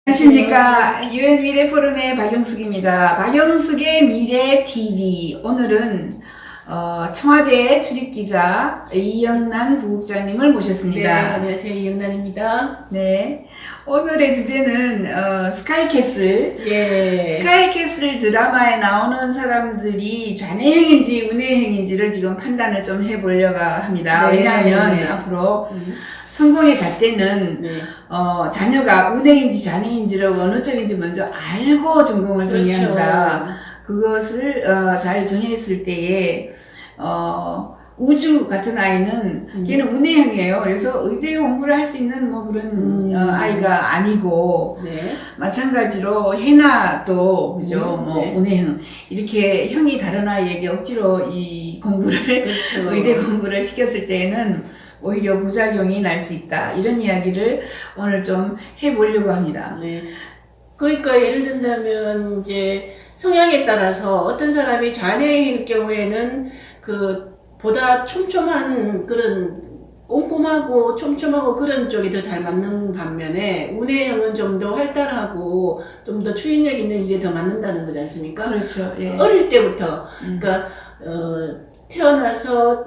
안녕하십니까. 유엔 미래 포럼의 박영숙입니다. 박영숙의 미래 TV. 오늘은 청와대 출입기자 이영란 부국장님을 네, 모셨습니다. 안녕하세요. 이영란입니다. 네. 오늘의 주제는 스카이캐슬. 예. 스카이캐슬 드라마에 나오는 사람들이 좌뇌형인지 우뇌형인지를 지금 판단을 좀 해보려고 합니다. 네, 왜냐하면 네. 앞으로 성공의 잣대는 네. 자녀가 우뇌인지 좌뇌인지를 어느 쪽인지 먼저 알고 전공을 정해합니다. 그것을 잘 정했을 때에 우주 같은 아이는 걔는 우뇌형이에요. 그래서 의대 공부를 할 수 있는 뭐 그런 아이가 아니고, 네. 마찬가지로 해나도 그죠, 뭐 네. 우뇌형 이렇게 형이 다른 아이에게 억지로 이 공부를 그렇죠. 의대 공부를 시켰을 때에는 오히려 부작용이 날 수 있다. 이런 이야기를 오늘 좀 해보려고 합니다. 네. 그러니까 예를 든다면 이제 성향에 따라서 어떤 사람이 좌뇌일 경우에는 보다 촘촘한 그런 꼼꼼하고 촘촘하고 그런 쪽이 더 잘 맞는 반면에 우뇌형은 좀 더 활달하고 좀 더 추진력 있는 일에 더 맞는다는 거지 않습니까? 그렇죠. 예. 어릴 때부터 그러니까 태어나서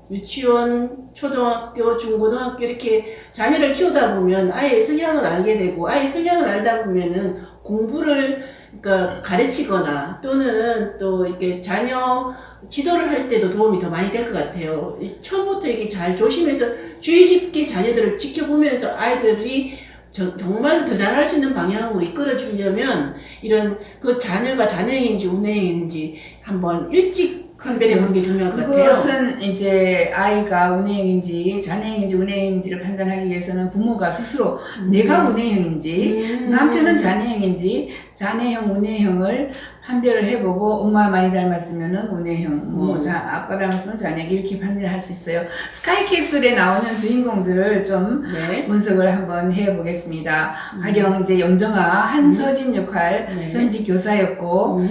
유치원, 초등학교, 중고등학교 이렇게 자녀를 키우다 보면 아이의 성향을 알게 되고 아이의 성향을 알다 보면은 공부를 그러니까 가르치거나 또는 또 이렇게 자녀 지도를 할 때도 도움이 더 많이 될 것 같아요. 처음부터 이렇게 잘 조심해서 주의 깊게 자녀들을 지켜보면서 아이들이 정말로 더 잘할 수 있는 방향으로 이끌어 주려면 이런 그 자녀가 좌뇌형인지 우뇌형인지 한번 일찍 판별해 보는 게 중요할 것 같아요. 그것은 이제 아이가 우뇌형인지 좌뇌형인지 우뇌형인지를 판단하기 위해서는 부모가 스스로 내가 우뇌형인지 남편은 좌뇌형인지 좌뇌형 우뇌형을 판별을 해보고 엄마 많이 닮았으면은 우뇌형, 아빠 닮았으면 좌뇌형 이렇게 판별할 수 있어요. 스카이캐슬에 나오는 주인공들을 좀 네. 분석을 한번 해보겠습니다. 가령 이제 영정아 한서진 역할 네. 전직 교사였고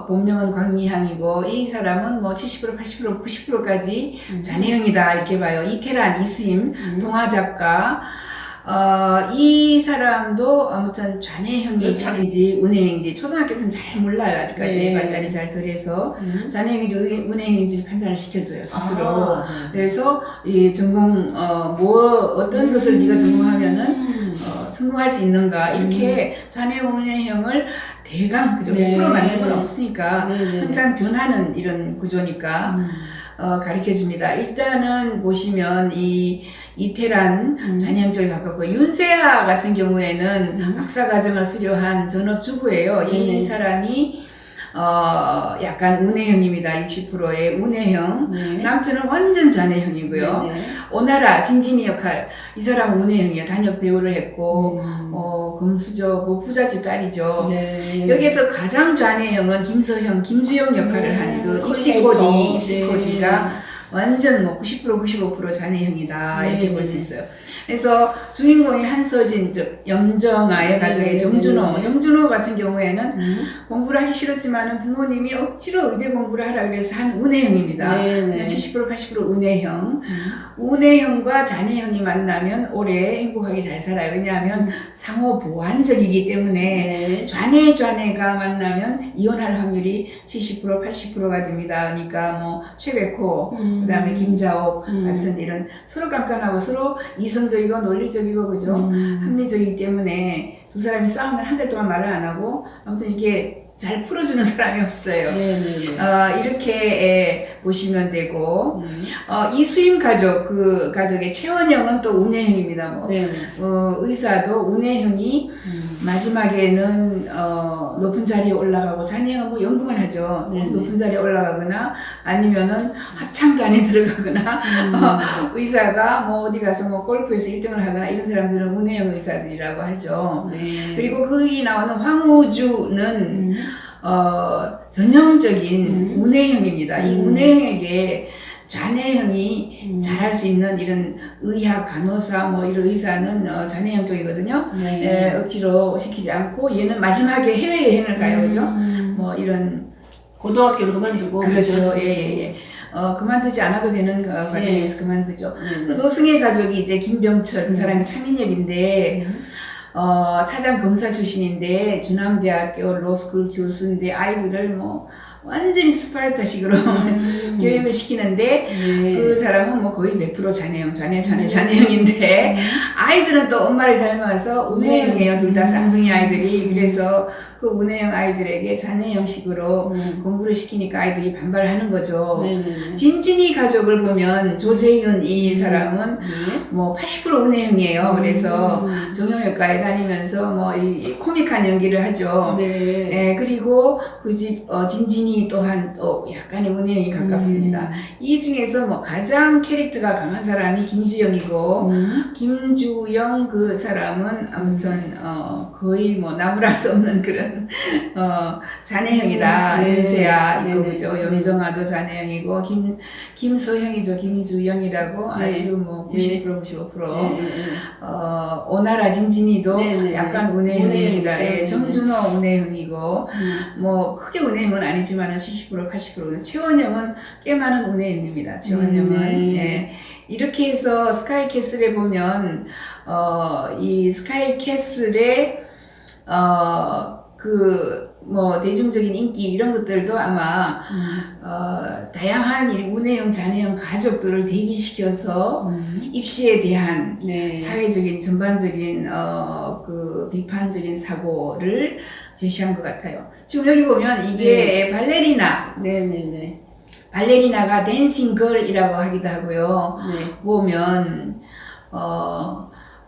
본명은 광미향이고 이 사람은 뭐 70%, 80%, 90%까지 좌뇌형이다 이렇게 봐요. 이태란, 이수임, 동화작가. 이 사람도 아무튼 좌뇌형인지 우뇌형인지 초등학교는 잘 몰라요. 아직까지 네. 발달이 잘 덜해서 좌뇌형인지 우뇌형인지 판단을 시켜줘요 스스로. 그래서 이 전공 어떤 것을 네가 전공하면은 성공할 수 있는가 이렇게 좌뇌형 우뇌형을 대강 그죠 100% 맞는 건 없으니까 항상 변하는 이런 구조니까 가르쳐 줍니다. 일단은 보시면 이 이태란 좌뇌형 쪽에 가깝고 윤세아 같은 경우에는 박사과정을 수료한 전업주부예요. 이 사람이 약간 우뇌형입니다. 60%의 우뇌형. 네. 남편은 완전 좌뇌형이고요. 네. 오나라 진진이 역할 이 사람은 우뇌형이에요. 단역 배우를 했고 금수저 부잣집 딸이죠. 네. 여기에서 가장 좌뇌형은 김서형, 김주영 역할을 한 그 입시코디가 완전 뭐 90%, 95% 좌뇌형이다 이렇게 볼 수 있어요. 그래서 주인공인 한서진, 즉 염정아의 가족의 정준호 같은 경우에는 공부를 하기 싫었지만은 부모님이 억지로 의대 공부를 하라 그래서 한 우뇌형입니다. 70%, 80% 우뇌형. 우뇌형과 좌뇌형이 만나면 오래 행복하게 잘 살아요. 왜냐하면 상호 보완적이기 때문에 좌뇌가 만나면 이혼할 확률이 70%, 80%가 됩니다. 그러니까 뭐 최백호, 그다음에 김자옥 같은 이런 서로 깐깐하고 서로 이성적이고 논리적이고 그죠? 합리적이기 때문에 두 사람이 싸우면 한 달 동안 말을 안 하고 아무튼 이게 잘 풀어주는 사람이 없어요. 이렇게 보시면 되고 이수임 가족, 그 가족의 최원영은 또 우뇌형입니다. 의사도 우뇌형이 마지막에는 높은 자리에 올라가고 자녀가 뭐 연구만 하죠. 높은 자리에 올라가거나 아니면은 합창단에 들어가거나 의사가 뭐 어디 가서 뭐 골프에서 1등을 하거나 이런 사람들은 우뇌형 의사들이라고 하죠. 그리고 거기 나오는 황우주는 전형적인 우뇌형입니다. 이 우뇌형에게 좌뇌형이 잘할 수 있는 이런 의학, 간호사, 뭐 이런 의사는 좌뇌형 쪽이거든요. 억지로 시키지 않고 얘는 마지막에 해외여행을 가요, 그죠? 뭐 이런 고등학교를 그만두고 그렇죠. 그만두지 않아도 되는 과정에서 그만두죠. 노승의 가족이 이제 김병철 그 사람이 차민역인데 차장 검사 출신인데 주남대학교 로스쿨 교수인데 아이들을 뭐 완전히 스파르타식으로 교육을 시키는데 네. 그 사람은 뭐 거의 100% 자네형인데 아이들은 또 엄마를 닮아서 운해형이에요. 둘 다 쌍둥이 아이들이. 그래서 그 운해형 아이들에게 자네형식으로 공부를 시키니까 아이들이 반발을 하는 거죠. 네네네. 진진이 가족을 보면 조재윤 이 사람은 네. 뭐 80% 운해형이에요. 그래서 정형외과에 다니면서 뭐 이 코믹한 연기를 하죠. 네. 예, 그리고 그 집 진진이 또한 또 약간의 운해형이 가깝습니다. 이 중에서 뭐 가장 캐릭터가 강한 사람이 김주영이고 김주영 그 사람은 아무튼 거의 뭐 나무랄 수 없는 그런 자네형이다. 네. 연세야 네. 이거 그죠. 염정아도 자네형이고 김소형이죠. 김주영이라고 네. 아주 뭐 90% 95%. 네. 오나라 진진이도 네. 약간 운해형입니다. 운해형이죠. 예, 정준호 운해형이고 뭐 크게 운해형은 아니지만 70% 80% 최원영은 꽤 많은 운해형입니다. 최원영은 네. 예, 이렇게 해서 스카이캐슬에 보면 이 스카이캐슬의 그 뭐 대중적인 인기 이런 것들도 아마 다양한 이 운해형 자네형 가족들을 대비시켜서 입시에 대한 네. 사회적인 전반적인 그 비판적인 사고를 제시한 것 같아요. 지금 여기 보면 이게 발레리나 네네네. 발레리나가 댄싱 걸이라고 하기도 하고요. 네. 보면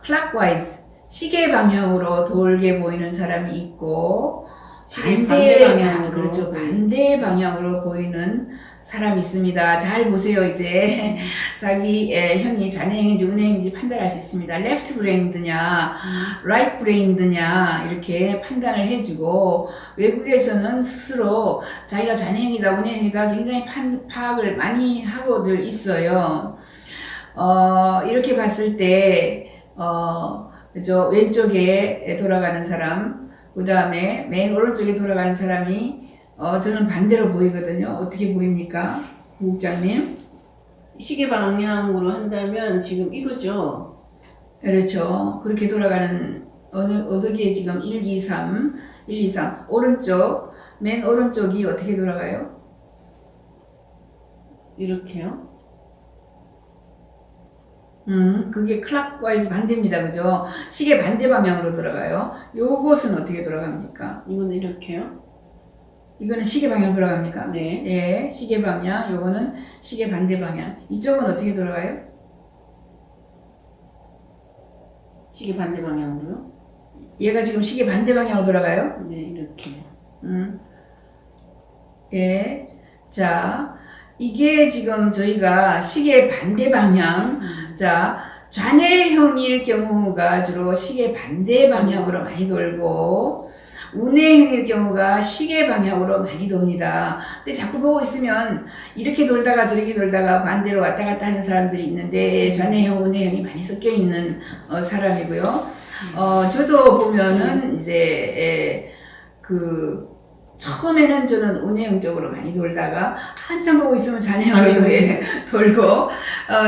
클락와이즈 시계 방향으로 돌게 보이는 사람이 있고 반대 방향 그렇죠. 반대 방향으로 보이는 사람이 있습니다. 잘 보세요. 이제 자기 형이 자네형인지 운해형인지 판단할 수 있습니다. 레프트 브레인드냐 라이트 브레인드냐 이렇게 판단을 해주고 외국에서는 스스로 자기가 자네형이다 운해형이다 굉장히 파악을 많이 하고들 있어요. 이렇게 봤을 때 그죠? 왼쪽에 돌아가는 사람, 그 다음에 맨 오른쪽에 돌아가는 사람이 저는 반대로 보이거든요. 어떻게 보입니까? 국장님? 시계 방향으로 한다면 지금 이거죠. 그렇죠. 그렇게 돌아가는 어느 게 지금 1, 2, 3, 오른쪽, 맨 오른쪽이 어떻게 돌아가요? 이렇게요. 그게 클락와이즈 반대입니다. 그죠? 시계 반대 방향으로 돌아가요. 요것은 어떻게 돌아갑니까? 이건 이렇게요. 이거는 시계 방향 돌아갑니까? 네. 예, 시계 방향. 요거는 시계 반대 방향. 이쪽은 어떻게 돌아가요? 시계 반대 방향으로요. 얘가 지금 시계 반대 방향으로 돌아가요? 네, 이렇게. 예. 자, 이게 지금 저희가 시계 반대 방향. 자, 좌뇌형일 경우가 주로 시계 반대 방향으로 많이 돌고, 우뇌형일 경우가 시계 방향으로 많이 돕니다. 근데 자꾸 보고 있으면 이렇게 돌다가 저렇게 돌다가 반대로 왔다 갔다 하는 사람들이 있는데 좌뇌형, 우뇌형이 많이 섞여 있는 사람이고요. 저도 보면은 이제 처음에는 저는 운해형 쪽으로 많이 돌다가 한참 보고 있으면 좌뇌형으로 돌고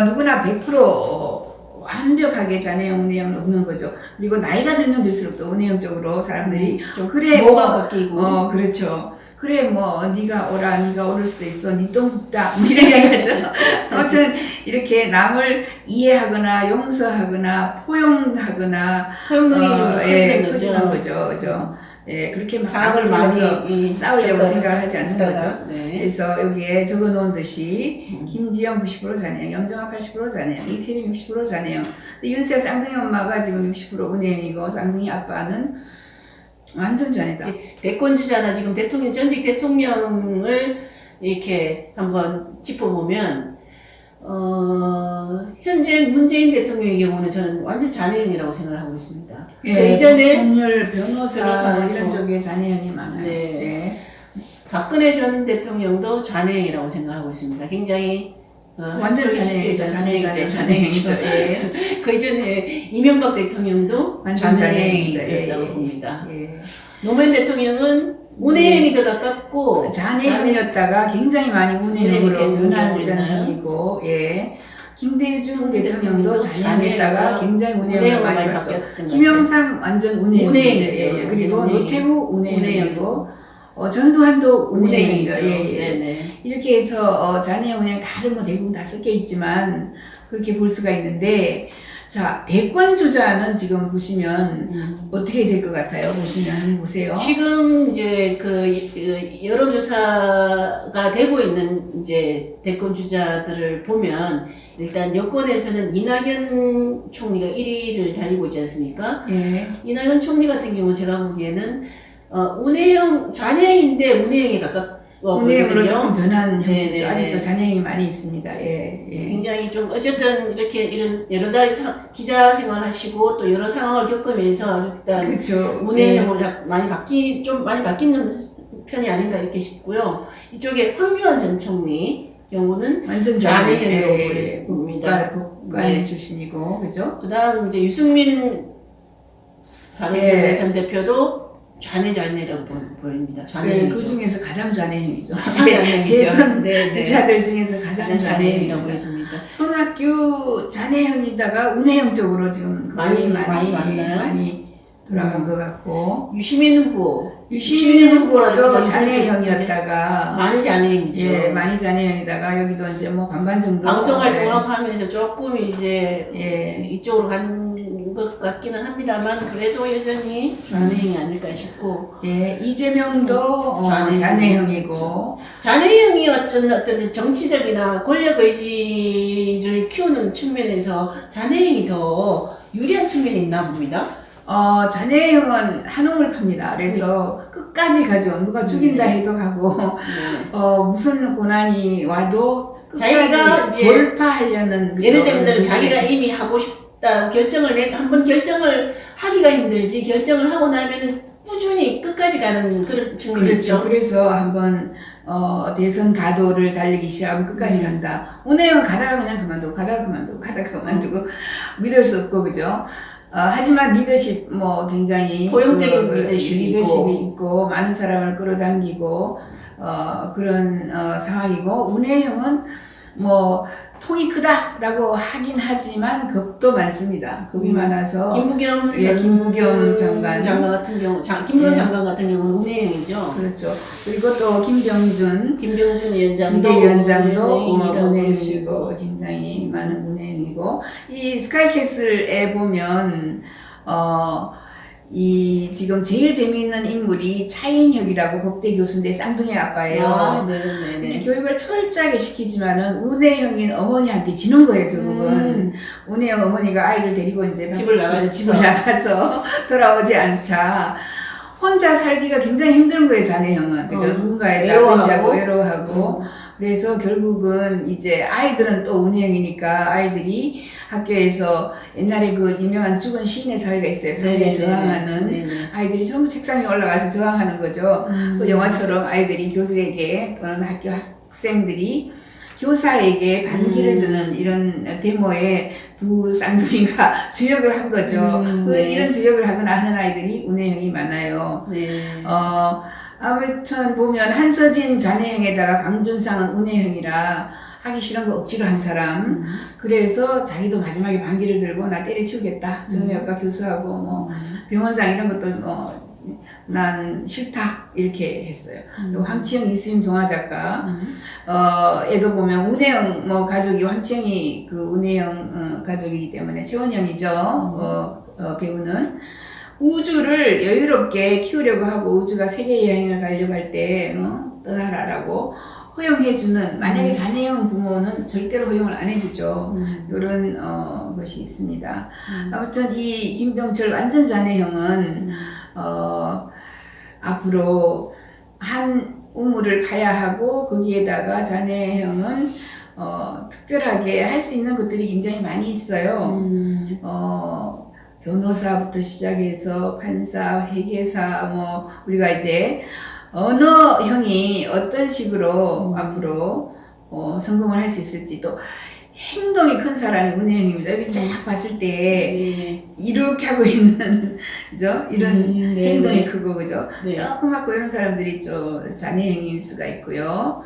누구나 100% 완벽하게 좌뇌형, 운해형 없는 거죠. 그리고 나이가 들면 들수록 또 운해형 쪽으로 사람들이 좀 그래 뭐가 바뀌고 그렇죠. 그래 뭐 네가 오를 수도 있어. 네 똥 붓다 뭐 이런 얘기하죠. 아무튼 이렇게 남을 이해하거나 용서하거나 포용하거나 포용력이 좀 커지는 커지는 거죠. 거죠. 그죠? 예, 그렇게 막 사악을 싸워서 많이 싸우려고 생각을 하지 않는 거죠. 네. 그래서 여기에 적어 놓은 듯이 김지영 90% 자네형, 염정아 80% 자네형, 이태리 60% 자네형. 근데 윤세아 쌍둥이 엄마가 지금 60% 운해형이고 쌍둥이 아빠는 완전 자네다. 대권주자나 지금 전직 대통령을 이렇게 한번 짚어보면 현재 문재인 대통령의 경우는 저는 완전 자네형이라고 생각하고 있습니다. 예, 이전에 법률 변호사 변호사고. 이런 쪽에 자네형이 많아요. 네. 박근혜 전 대통령도 자네형이라고 생각하고 있습니다. 굉장히 완전 자네형이죠. 자네형이죠. 예. 그 이전에 이명박 대통령도 완전 자네형이었다고 예. 봅니다. 예. 노무현 대통령은 운해형이 더 가깝고 자네형이었다가 굉장히 많이 운해형으로 운해형이 변한 되고 이런 있나요? 형이고, 예. 김대중 대통령도 자녀에다가 굉장히 운해형을 운해형을 많이 많이 봤고 바뀌었던 김영삼 완전 운해형이에요. 운해형이죠. 예, 예. 그리고 운해형. 노태우 운해형이고 전두환도 운해형이죠. 운해형이죠. 예, 예. 네네. 이렇게 해서 자녀 운행 다들 뭐 대부분 다 섞여 있지만 그렇게 볼 수가 있는데 자 대권 주자는 지금 보시면 어떻게 될 것 같아요? 보시면 한번 보세요. 지금 이제 그 여론조사가 되고 있는 이제 대권 주자들을 보면 일단 여권에서는 이낙연 총리가 1위를 달리고 있지 않습니까? 예. 이낙연 총리 같은 경우 제가 보기에는 운해형 좌뇌형인데 운해형에 가깝. 운행으로 조금 변한 형태죠. 네네네. 아직도 잔해형이 많이 있습니다. 예, 예. 굉장히 좀 어쨌든 이렇게 이런 여러 자리 기자 생활하시고 또 여러 상황을 겪으면서 일단 그렇죠. 운행형으로 많이 바뀌는 편이 아닌가 이렇게 싶고요. 이쪽에 황교안 전 총리 경우는 완전 잔해형으로 예, 보입니다. 국관 네. 출신이고, 그죠? 그다음 이제 유승민 바른미래 예. 전 대표도 좌뇌라고 보입니다. 네, 좌뇌형이죠. 그 중에서 가장 잔해형이죠. 좌뇌형이죠. 대선 네, 네. 주자들 중에서 가장 좌뇌형이라고 잔해형이죠. 보여집니다. 손학규 잔해형이다가 운해형 쪽으로 지금 거의 많이 왔나요? 많이 돌아간 것 같고 유시민 후보. 유시민 후보도 후보는 잔해형이었다가 많이 잔해형이죠. 예, 많이 잔해형이다가 여기도 이제 뭐 반반 정도 방송 예, 활동하면서 조금 이제 예. 이쪽으로 간 것 같기는 합니다만 그래도 여전히 잔해형이 아닐까 싶고 예, 이재명도 잔해형. 잔해형이고 잔해형이 어떤 정치적이나 권력 의지를 키우는 측면에서 잔해형이 더 유리한 측면이 있나 봅니다. 잔해형은 한홍을 팝니다. 그래서 끝까지 가죠. 누가 죽인다 해도 가고 네. 무슨 고난이 와도 자기가 끝까지 이제 돌파하려는 그죠? 예를 들면 그런 자기가 의지. 이미 하고 싶다 한번 결정을 하기가 힘들지 결정을 하고 나면은 꾸준히 끝까지 가는 그런 측면이 그렇죠. 있죠. 그래서 한번 대선 가도를 달리기 시작하면 끝까지 간다. 운해형은 가다가 그냥 그만두고 가다가 그만두고 믿을 수 없고 그죠. 하지만 리더십 굉장히 포용적인 리더십이 있고 많은 사람을 끌어당기고 그런 상황이고 운해형은 통이 크다라고 하긴 하지만 겁도 많습니다. 겁이 많아서 김부겸 장관 같은 경우 김부겸 예. 장관 같은 경우는 운해형이죠. 그렇죠. 그리고 또 김병준 위원장도 운해형이고 굉장히 많은 운해형이고 이 스카이캐슬에 보면 이 지금 제일 재미있는 인물이 차인혁이라고 법대 교수인데 쌍둥이 아빠예요. 근데 교육을 철저하게 시키지만은 운해형인 어머니한테 지는 거예요 결국은. 운해형 어머니가 아이를 데리고 이제 집을 나가서 돌아오지 않자 혼자 살기가 굉장히 힘든 거예요 자네형은. 그죠? 누군가에다 의지하고 외로워하고. 그래서 결국은 이제 아이들은 또 운해형이니까 아이들이 학교에서 옛날에 그 유명한 죽은 시인의 사회가 있어요. 사회에 저항하는 아이들이 전부 책상에 올라가서 저항하는 거죠. 그 영화처럼 아이들이 교수에게 또는 학교 학생들이 교사에게 반기를 드는 이런 데모에 두 쌍둥이가 주역을 한 거죠. 이런 주역을 하거나 하는 아이들이 운해형이 많아요. 아무튼 보면 한서진 잔해형에다가 강준상은 운해형이라 하기 싫은 거 억지로 한 사람. 그래서 자기도 마지막에 반기를 들고 나 때려치우겠다. 정형외과 교수하고 병원장 이런 것도 나는 싫다 이렇게 했어요. 황치영 이수임 동화작가 에도 보면 운해형 가족이 황치영이 그 운해형 가족이기 때문에 최원영이죠. 배우는 우주를 여유롭게 키우려고 하고 우주가 세계 여행을 가려고 할 때 떠나라라고 허용해주는 만약에 잔해형 부모는 절대로 허용을 안 해주죠. 이런 것이 있습니다. 아무튼 이 김병철 완전 잔해형은 앞으로 한 우물을 파야 하고 거기에다가 잔해형은 특별하게 할 수 있는 것들이 굉장히 많이 있어요. 변호사부터 시작해서 판사, 회계사, 우리가 이제 어느 형이 어떤 식으로 앞으로 성공을 할 수 있을지 또 행동이 큰 사람이 운해형입니다. 여기 쫙 봤을 때 이렇게 하고 있는 그죠? 이런 행동이 크고 그죠? 조그맣고 이런 사람들이 좀 잔해형일 수가 있고요.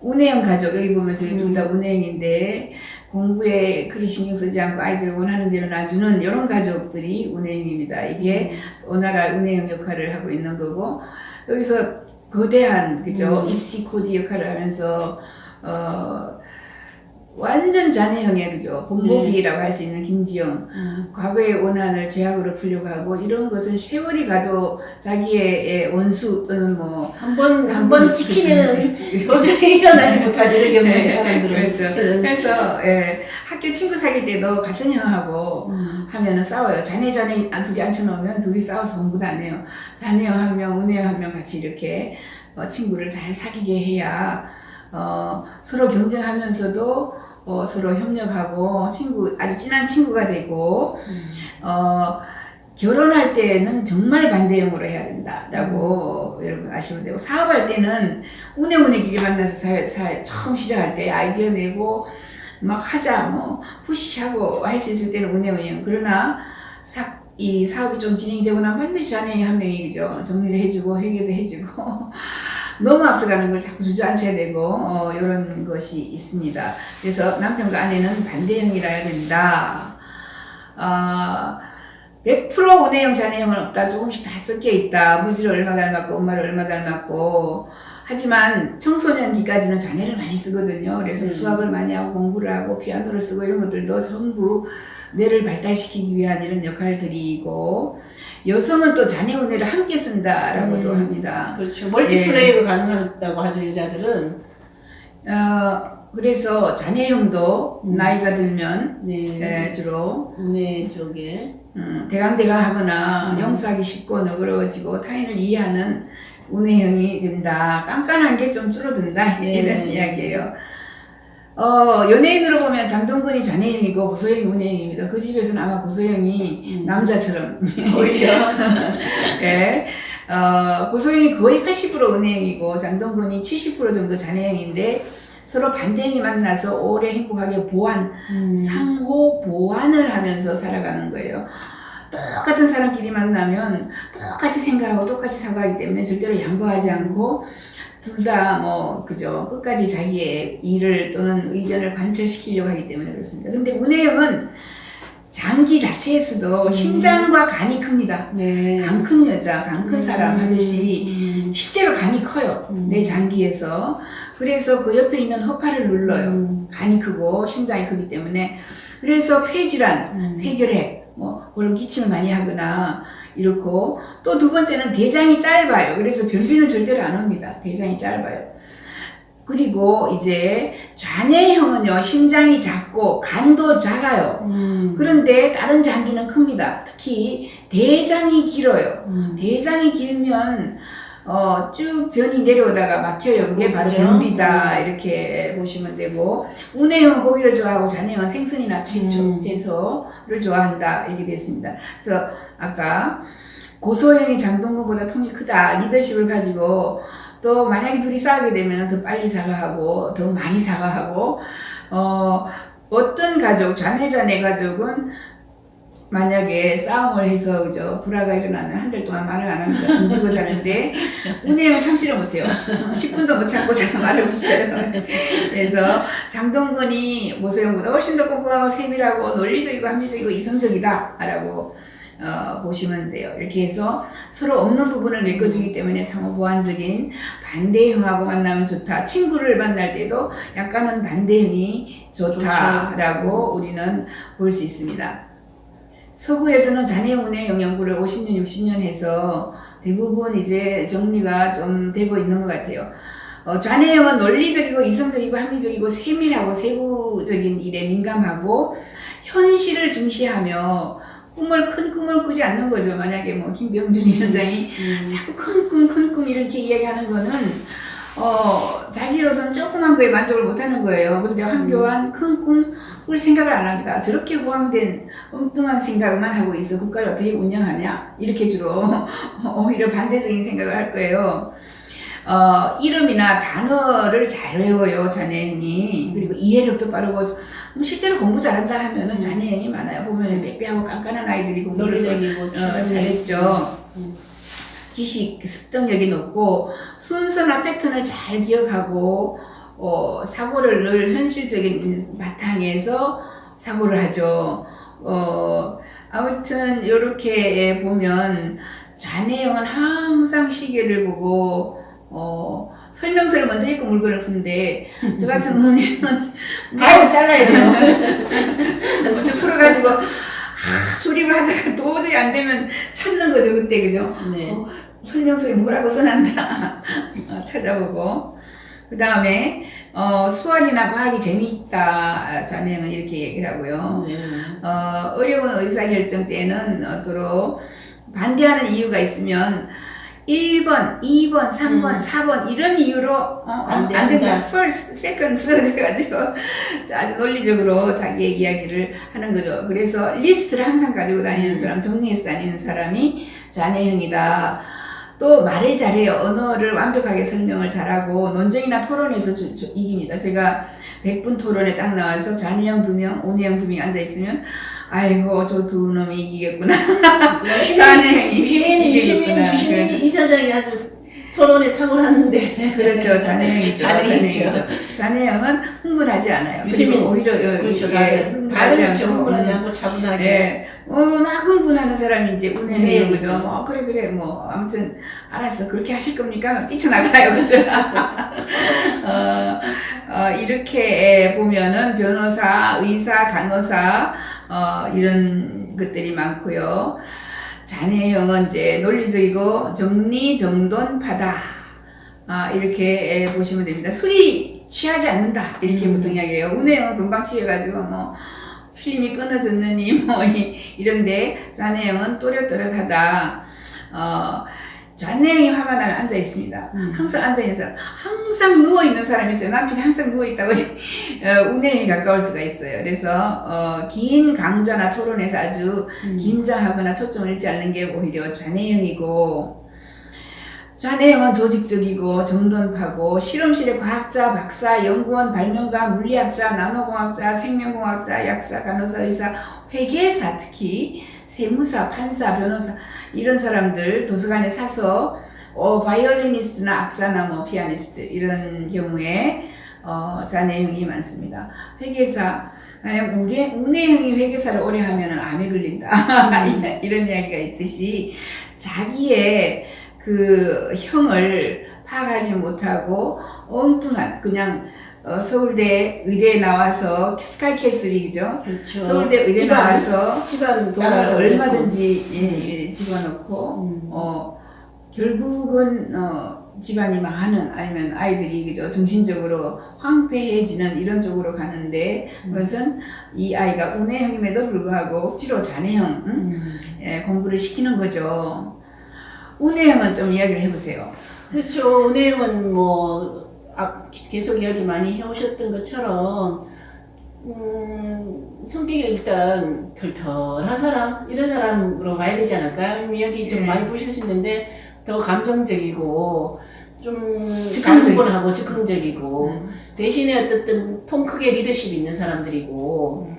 운해형 가족 여기 보면 저희 둘 다 운해형인데 공부에 크게 신경 쓰지 않고 아이들 원하는 대로 놔주는 이런 가족들이 운해형입니다. 이게 오나라 운해형 역할을 하고 있는 거고, 여기서 거대한 그죠 입시 코디 역할을 하면서 완전 잔해형의 그죠 본보기라고 할 수 있는 김지영, 과거의 원한을 죄악으로 풀려고 하고, 이런 것은 세월이 가도 자기의 원수 또는 뭐 한번 찍히면 도저히 일어나지 못할 이런 경우에 사람들은 그렇죠. 그래서 학교 친구 사귈 때도 같은 형하고 하면은 싸워요. 자네 둘이 앉혀놓으면 둘이 싸워서 공부도 안 해요. 자네형 한 명, 운해형 한 명 같이 이렇게 친구를 잘 사귀게 해야 서로 경쟁하면서도 서로 협력하고 아주 친한 친구가 되고, 결혼할 때는 정말 반대형으로 해야 된다라고 여러분 아시면 되고, 사업할 때는 운해운해끼리 만나서 사회 처음 시작할 때 아이디어 내고 막 하자 뭐 푸시하고 할 수 있을 때는 운해운해형. 그러나 이 사업이 좀 진행이 되고 나면 반드시 자네 한 명이 그죠 정리를 해주고 회계도 해주고 너무 앞서가는 걸 자꾸 주저앉혀야 되고 이런 것이 있습니다. 그래서 남편과 아내는 반대형이라 해야 된다. 100% 운해형 잔해형은 없다. 조금씩 다 섞여 있다. 아버지를 얼마 닮았고 엄마를 얼마 닮았고, 하지만 청소년기까지는 자네를 많이 쓰거든요. 그래서 수학을 많이 하고 공부를 하고 피아노를 쓰고 이런 것들도 전부 뇌를 발달시키기 위한 이런 역할들이고, 여성은 또 자네 운해를 함께 쓴다라고도 합니다. 그렇죠. 멀티플레이가 가능하다고 하죠, 여자들은. 그래서 자네형도 나이가 들면 주로 운해 쪽에 대강대강하거나 용서하기 쉽고 너그러워지고 타인을 이해하는 운해형이 된다. 깐깐한 게 좀 줄어든다. 이런 이야기예요. 연예인으로 보면 장동건이 잔해형이고 고소영이 운해형입니다. 그 집에서는 아마 고소영이 남자처럼 오히려 고소영이 거의 80% 운해형이고 장동건이 70% 정도 잔해형인데, 서로 반대형이 만나서 오래 행복하게 상호 보완을 하면서 살아가는 거예요. 똑같은 사람끼리 만나면 똑같이 생각하고 똑같이 사고하기 때문에 절대로 양보하지 않고, 둘 다 그죠 끝까지 자기의 일을 또는 의견을 관철시키려고 하기 때문에 그렇습니다. 근데 운해형은 장기 자체에서도 심장과 간이 큽니다. 간 큰 여자, 간 큰 사람 하듯이 실제로 간이 커요. 내 장기에서. 그래서 그 옆에 있는 허파를 눌러요. 간이 크고 심장이 크기 때문에. 그래서 폐질환, 폐결핵, 그런 기침을 많이 하거나 이렇고, 또 두 번째는 대장이 짧아요. 그래서 변비는 절대로 안 옵니다. 대장이 짧아요. 그리고 이제 좌뇌형은요, 심장이 작고 간도 작아요. 그런데 다른 장기는 큽니다. 특히 대장이 길어요. 대장이 길면 쭉 변이 내려오다가 막혀요. 그게 바로 변비다. 이렇게 보시면 되고, 운해형은 고기를 좋아하고 좌뇌형은 생선이나 채소를 좋아한다. 이렇게 됐습니다. 그래서 아까 고소형이 장동건보다 통이 크다. 리더십을 가지고, 또 만약에 둘이 싸우게 되면 더 빨리 사과하고 더 많이 사과하고, 어떤 가족, 자매 가족은 만약에 싸움을 해서 그죠 불화가 일어나면 한 달 동안 말을 안 합니다. 등지고 사는데 운해형은 참지를 못해요. 10분도 못 참고 자꾸 말을 붙여요. 그래서 장동건이 고소형보다 훨씬 더 꼼꼼하고 세밀하고 논리적이고 합리적이고 이성적이다 라고 보시면 돼요. 이렇게 해서 서로 없는 부분을 메꿔주기 때문에 상호 보완적인 반대형하고 만나면 좋다. 친구를 만날 때도 약간은 반대형이 좋다라고 우리는 볼 수 있습니다. 서구에서는 자녀운의 연구를 50년, 60년 해서 대부분 이제 정리가 좀 되고 있는 것 같아요. 좌뇌형은 논리적이고 이성적이고 합리적이고 세밀하고 세부적인 일에 민감하고 현실을 중시하며 큰 꿈을 꾸지 않는 거죠. 만약에 김병준 위원장이 자꾸 큰 꿈 이렇게 이야기하는 거는 자기로서는 조그만 거에 만족을 못하는 거예요. 그런데 황교안 큰 꿈 꿀 생각을 안 합니다. 저렇게 호황된 엉뚱한 생각만 하고 있어. 국가를 어떻게 운영하냐? 이렇게 주로 오히려 반대적인 생각을 할 거예요. 이름이나 단어를 잘 외워요, 자네형이. 그리고 이해력도 빠르고, 실제로 공부 잘한다 하면은 자네형이 많아요. 보면 빼빼하고 깐깐한 아이들이 공부를 잘했죠. 지식, 습득력이 높고, 순서나 패턴을 잘 기억하고, 사고를 늘 현실적인 바탕에서 사고를 하죠. 아무튼 이렇게 보면 자네형은 항상 시계를 보고 설명서를 먼저 읽고 물건을 푸는데 저 같은 경우는 가위를 잘라야 돼요. 먼저 풀어가지고 조립을 하다가 도저히 안 되면 찾는 거죠 그때 그죠? 네. 설명서에 뭐라고 써놨나 찾아보고 그 다음에 수학이나 과학이 재미있다 자네형은 이렇게 얘기를 하고요. 네. 어려운 의사결정 때는 어도록 반대하는 이유가 있으면 1번, 2번, 3번, 4번 이런 이유로 안 된다. First, second, third 해가지고 아주 논리적으로 자기의 이야기를 하는 거죠. 그래서 리스트를 항상 가지고 다니는 사람, 정리해서 다니는 사람이 자네형이다. 또 말을 잘해요. 언어를 완벽하게 설명을 잘하고 논쟁이나 토론에서 이깁니다. 제가 100분 토론에 딱 나와서 자네형 2명, 오네형 2명이 앉아있으면 아이고 저 두 놈이 이기겠구나. 자네형이 이기겠구나. 유시민 이사장이 아주 토론에 탁월하는데. 그렇죠. 자네형이죠. 자네형이죠. 자네형은 흥분하지 않아요. 유시민 그리고 오히려 그렇죠. 흥분하지 않고 흥분하지 않고 차분하게. 예. 막 흥분하는 사람이 이제 운행해요. 네, 그죠? 그래. 아무튼, 알았어. 그렇게 하실 겁니까? 뛰쳐나가요. 그죠? 이렇게 보면은 변호사, 의사, 간호사, 이런 것들이 많고요. 자네형은 이제 논리적이고 정리정돈파다. 이렇게 보시면 됩니다. 술이 취하지 않는다. 이렇게 보통 이야기해요. 운행은 금방 취해가지고 필름이 끊어졌느니 이런데 자네형은 또렷또렷하다. 자네형이 화가 나면 앉아 있습니다. 항상 앉아 있는 사람, 항상 누워 있는 사람이 있어요. 남편이 항상 누워 있다고 운행에 가까울 수가 있어요. 그래서 긴 강좌나 토론에서 아주 긴장하거나 초점을 잃지 않는 게 오히려 자네형이고. 자네형은 조직적이고 정돈파고 실험실의 과학자, 박사, 연구원, 발명가, 물리학자, 나노공학자, 생명공학자, 약사, 간호사, 의사, 회계사 특히 세무사, 판사, 변호사 이런 사람들 도서관에 사서 바이올리니스트나 악사나 피아니스트 이런 경우에 자네형이 많습니다. 회계사 만약 운해형이 회계사를 오래 하면은 암에 걸린다 이런 이야기가 있듯이 자기의 그 형을 파악하지 못하고 엉뚱한 그냥 서울대 의대에 나와서 스카이캐슬이죠. 그렇죠. 서울대 의대 나와서 집안 돌아서 얼마든지 집어넣고 결국은 집안이 망하는 아니면 아이들이 그죠 정신적으로 황폐해지는 이런 쪽으로 가는데 그것은 이 아이가 운해형임에도 불구하고 억지로 자네형 공부를 시키는 거죠. 운해형은 좀 이야기를 해보세요. 그렇죠. 운해형은 계속 이야기 많이 해오셨던 것처럼 성격이 일단 털털한 사람 이런 사람으로 가야 되지 않을까요? 이야기 좀 많이 보실 수 있는데 더 감정적이고 좀 자문하고 즉흥적이고 대신에 어쨌든 통 크게 리더십 있는 사람들이고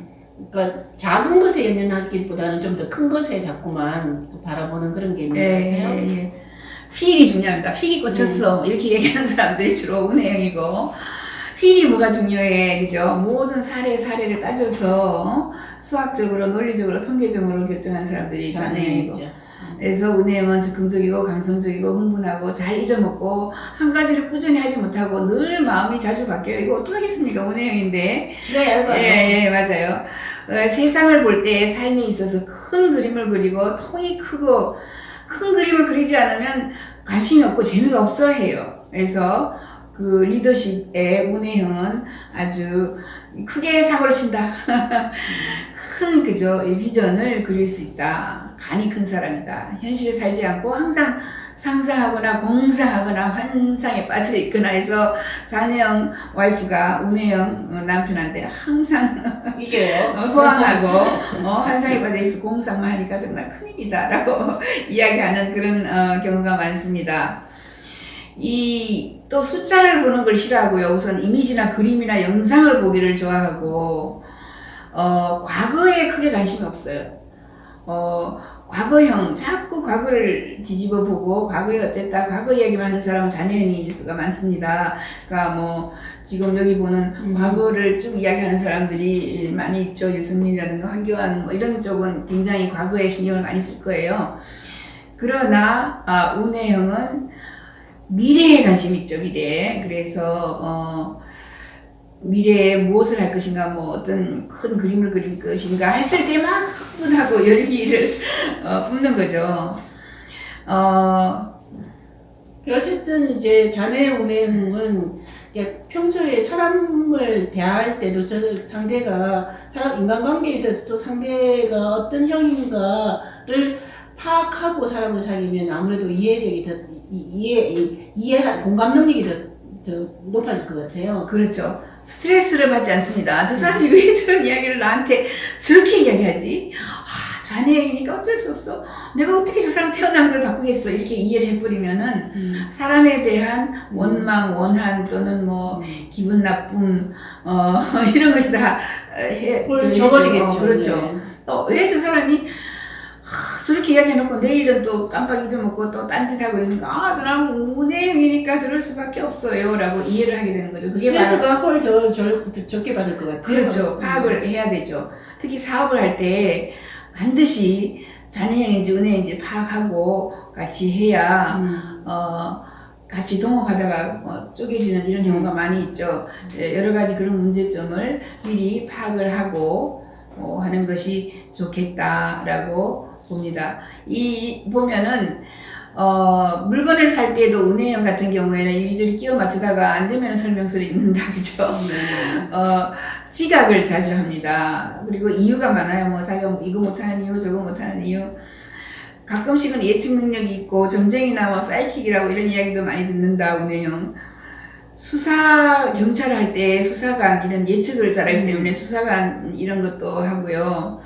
그러니까 작은 것에 연연하기보다는 좀 더 큰 것에 자꾸만 바라보는 그런 게 있는 것 같아요. 필이 중요합니다. 필이 꽂혔어. 이렇게 얘기하는 사람들이 주로 운해형이고 필이 뭐가 중요해. 그죠? 모든 사례를 따져서 수학적으로, 논리적으로, 통계적으로 결정하는 사람들이 자네형이고 그래서 운해형은 즉흥적이고 감성적이고 흥분하고 잘 잊어먹고 한 가지를 꾸준히 하지 못하고 늘 마음이 자주 바뀌어요. 이거 어떡하겠습니까? 운해형인데. 기가 얇아요. 예, 맞아요. 세상을 볼 때 삶에 있어서 큰 그림을 그리고 통이 크고 큰 그림을 그리지 않으면 관심이 없고 재미가 없어 해요. 그래서 그 리더십의 운해형은 아주 크게 사고를 친다. 큰 그죠 이 비전을 그릴 수 있다. 간이 큰 사람이다. 현실에 살지 않고 항상 상상하거나 공상하거나 환상에 빠져 있거나 해서 자네형 와이프가 운해형 남편한테 항상 이게요. 호황하고 환상에 빠져 있어 공상만 하니까 정말 큰일이다 라고 이야기하는 그런 경우가 많습니다. 또 숫자를 보는 걸 싫어하고요. 우선 이미지나 그림이나 영상을 보기를 좋아하고 과거에 크게 관심이 없어요. 과거형, 자꾸 과거를 뒤집어 보고 과거에 어땠다, 과거 이야기만 하는 사람은 자녀형일 수가 많습니다. 그러니까 뭐 지금 여기 보는 과거를 쭉 이야기하는 사람들이 많이 있죠. 유승민이라든가 황교안 뭐 이런 쪽은 굉장히 과거에 신경을 많이 쓸 거예요. 그러나 운해형은 미래에 관심이 있죠. 미래에. 그래서 미래에 무엇을 할 것인가, 뭐 어떤 큰 그림을 그릴 것인가 했을 때만 흥분하고 열기를 뿜는 거죠. 어쨌든 이제 자네 운행은 평소에 사람을 대할 때도 상대가 인간관계에 있어서도 상대가 어떤 형인가를 파악하고 사람을 사귀면 아무래도 이해력이 더 이해할 공감 능력이 더 높아질 것 같아요. 그렇죠. 스트레스를 받지 않습니다. 저 사람이 왜 저런 이야기를 나한테 저렇게 이야기하지? 자네이니까 어쩔 수 없어. 내가 어떻게 저 사람 태어난 걸 바꾸겠어. 이렇게 이해를 해버리면은 사람에 대한 원망, 원한 또는 뭐 기분 나쁨 이런 것이 다 적어지겠죠. 그렇죠. 왜 저 사람이 저렇게 이야기해놓고 내일은 또 깜빡 잊어먹고 또 딴짓하고 있는가? 저 사람은 운해형이니까 저럴 수밖에 없어요 라고 이해를 하게 되는 거죠. 그게 스트레스가 훨 더 적게 받을 것 같아요. 그렇죠. 파악을 해야 되죠. 특히 사업을 할 때 반드시 자네형인지 운해형인지 파악하고 같이 해야 같이 동업하다가 쪼개지는 이런 경우가 많이 있죠. 여러 가지 그런 문제점을 미리 파악을 하고 하는 것이 좋겠다라고 봅니다. 보면은 물건을 살 때도 운해형 같은 경우에는 이리저리 끼워 맞추다가 안 되면 설명서를 읽는다, 그죠? 지각을 자주 합니다. 그리고 이유가 많아요. 뭐 자기가 이거 못하는 이유, 저거 못하는 이유. 가끔씩은 예측 능력이 있고 점쟁이나 뭐 사이킥이라고 이런 이야기도 많이 듣는다, 운해형. 경찰을 할 때 수사관 이런 예측을 잘하기 때문에 수사관 이런 것도 하고요.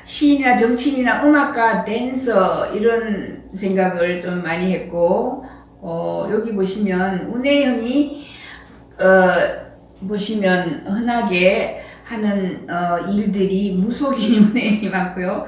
시인이나 정치인이나 음악가, 댄서 이런 생각을 좀 많이 했고, 여기 보시면 운해형이 보시면 흔하게 하는 일들이 무속인 운해형이 많고요.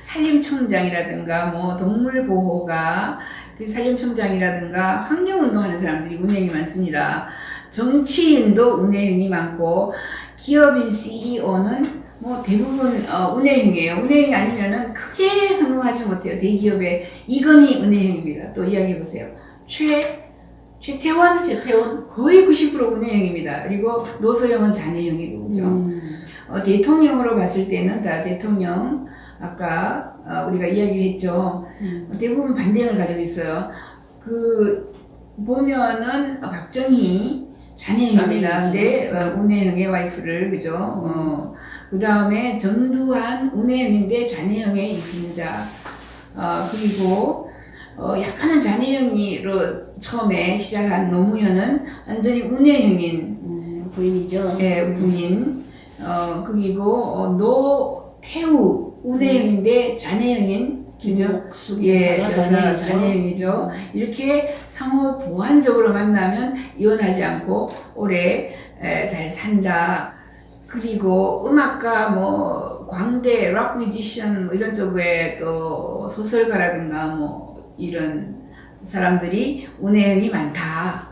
산림청장이라든가 뭐 동물보호가, 산림청장이라든가 환경운동하는 사람들이 운해형이 많습니다. 정치인도 운해형이 많고 기업인 CEO는 뭐 대부분 운해형이에요. 운해형이 아니면은 크게 성공하지 못해요. 대기업의 이건희 운해형입니다. 또 이야기해보세요. 최태원 거의 90% 운해형입니다. 그리고 노소영은 잔해형이고, 그죠? 대통령으로 봤을 때는 다 대통령, 아까 우리가 이야기를 했죠. 대부분 반대형을 가지고 있어요. 보면은 박정희 잔해형입니다. 근데 운해형의 와이프를, 그죠? 그 다음에 전두환 운해형인데 잔해형의 이순자. 그리고 약간은 잔해형으로 처음에 시작한 노무현은 완전히 운해형인 부인이죠. 네, 부인. 그리고 노태우 운해형인데 잔해형인, 그죠? 예, 여사 잔해형이죠. 이렇게 상호 보완적으로 만나면 이혼하지 않고 오래 잘 산다. 그리고 음악가, 뭐 광대, 락 뮤지션 뭐 이런 쪽에 또 소설가라든가 뭐 이런 사람들이 운해형이 많다.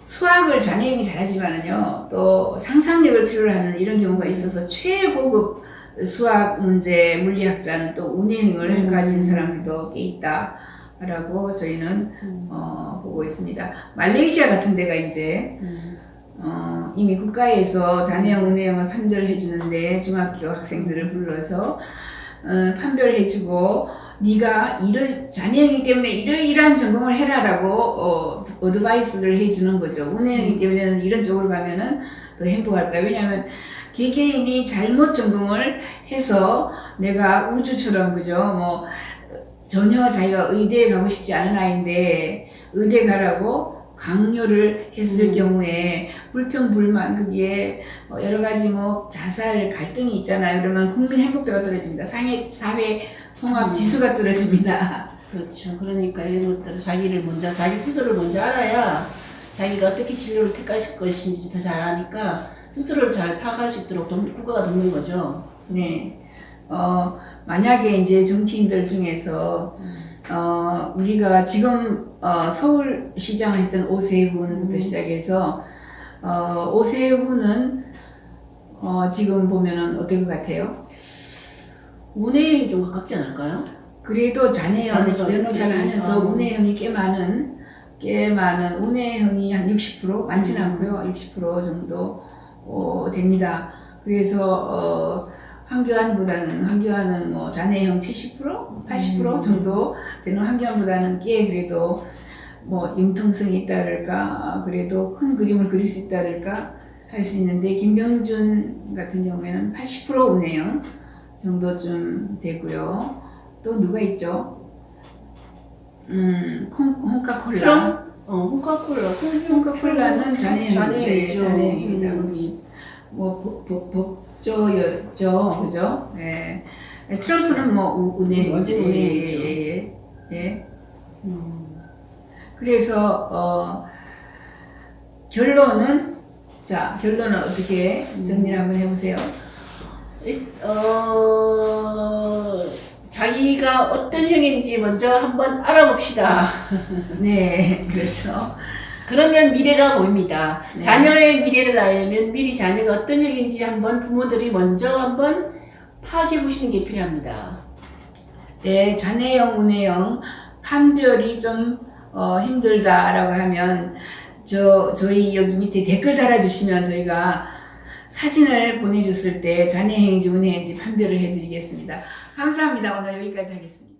수학을 잔해형이 잘하지만은요, 또 상상력을 필요로 하는 이런 경우가 있어서 최고급 수학 문제 물리학자는 또 운해형을 가진 사람들도 꽤 있다라고 저희는 보고 있습니다. 말레이시아 같은 데가 이제 이미 국가에서 잔해형, 운해형을 판별해 주는데 중학교 학생들을 불러서 판별해주고 네가 잔해형이기 때문에 이러이러한 전공을 해라라고 어드바이스를 해주는 거죠. 운해형이기 때문에 이런 쪽으로 가면은 더 행복할 거예요. 왜냐하면 개개인이 잘못 전공을 해서 내가 우주처럼, 그죠? 뭐 전혀 자기가 의대에 가고 싶지 않은 아이인데 의대 가라고 강요를 했을 경우에 불평불만, 그게 여러 가지 뭐 자살 갈등이 있잖아요. 그러면 국민 행복도가 떨어집니다. 사회 통합 지수가 떨어집니다. 그렇죠. 그러니까 이런 것들을 자기 스스로를 먼저 알아야 자기가 어떻게 진로를 택할 것인지 더 잘 아니까 스스로를 잘 파악할 수 있도록 국가가 돕는 거죠. 네. 만약에 이제 정치인들 중에서 우리가 지금 서울시장을 했던 오세훈부터 시작해서 오세훈은 지금 보면은 어떨 것 같아요? 운에 좀 가깝지 않을까요? 그래도 잔해형 잔해형 변호사를 하면서 아. 운해형이 꽤 많은 운해형이 한 60% 많지는 않고요. 60% 정도 됩니다. 그래서 황교안은 뭐 잔해형 70%, 80% 정도 되는 황교안보다는 꽤 그래도 뭐 융통성이 있다랄까 그래도 큰 그림을 그릴 수 있다랄까 할 수 있는데 김병준 같은 경우에는 80% 운해형 정도쯤 되고요. 또 누가 있죠? 홍카콜라. 트럼프? 홍카콜라는 잔해형인데 잔해형이죠. 잔해형입니다. 우리 뭐 법조였죠, 그죠? 네. 트럼프는 뭐 운해 완전 운해형이죠. 예. 그래서 결론은 어떻게 정리를 한번 해보세요. 자기가 어떤 형인지 먼저 한번 알아봅시다. 네, 그렇죠. 그러면 미래가 보입니다. 네. 자녀의 미래를 알려면 미리 자녀가 어떤 형인지 한번 부모들이 먼저 한번 파악해 보시는 게 필요합니다. 네, 잔해형, 운해형 판별이 좀 힘들다라고 하면 저희 여기 밑에 댓글 달아주시면 저희가 사진을 보내줬을 때 잔해형인지 운해형인지 판별을 해드리겠습니다. 감사합니다. 오늘 여기까지 하겠습니다.